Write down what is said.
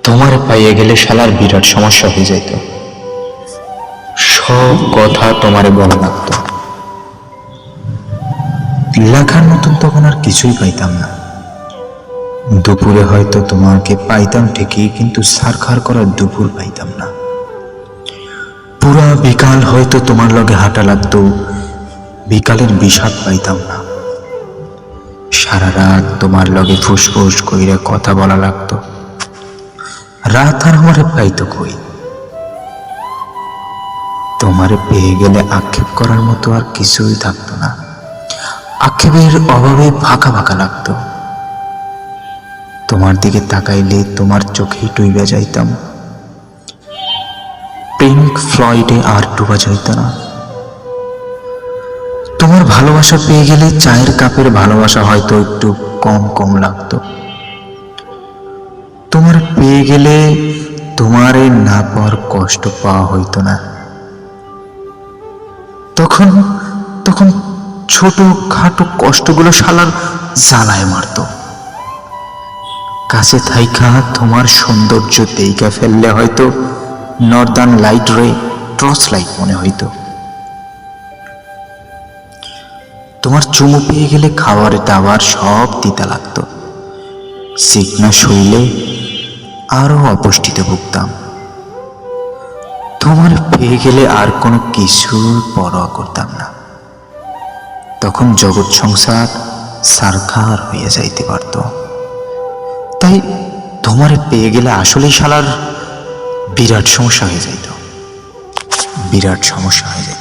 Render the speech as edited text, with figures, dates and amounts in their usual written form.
তোমারে পাইয়ে গেলে শালার বিরাট সমস্যা হয়ে যাইত। সব কথা তোমারে বলা লাগতো। লেখার মতন তখন আর কিছুই পাইতাম না। দুপুরে হয়তো তোমাকে পাইতাম ঠিকই, কিন্তু সারখার করার দুপুর পাইতাম না। পুরা বিকাল হয়তো তোমার লগে হাঁটা লাগতো, বিকালের বিষাদ পাইতাম না। সারা রাত তোমার লগে ফুসফুস কইরা কথা বলা লাগতো, রাত আর আমারে পাইতো কই। তোমারে পেয়ে গেলে আক্ষেপ করার মতো আর কিছুই থাকতো না। আক্ষেপের অভাবে ফাঁকা ফাঁকা লাগতো। তোমার দিকে তাকাইলে তোমার চোখেই ডুইবা যাইতাম। পিঙ্ক ফ্লয়েডে আর ডুবা যাইত না। তোমার ভালোবাসা পেয়ে গেলে চায়ের কাপের ভালোবাসা হয়তো একটু কম কম লাগতো। তোমার পেয়ে গেলে তোমারে না পাওয়ার কষ্ট পাওয়া হইতো না। তখন তখন ছোট খাটো কষ্টগুলো শালার জ্বালায় মারত। কাছে থাইকা তোমার সৌন্দর্য দেইকা ফেললে হয়তো নর্দার্ন লাইট রে টর্চ লাইট মনে হইতো। তোমার চুমু পেয়ে গেলে খাবার দাবার সব তিতা লাগতো। সিকনা শরীরে আরো অপুষ্টিতে ভুগতাম। তোমার পেয়ে গেলে আর কোনো কিছুর পরোয়া করতাম না। তখন জগৎ সংসার সারখার হয়ে যাইতে পারত। তাই তোমার পেয়ে গেলে আসলেই শালার বিরাট সমস্যা হয়ে যাইত, বিরাট সমস্যা হয়ে যাইত।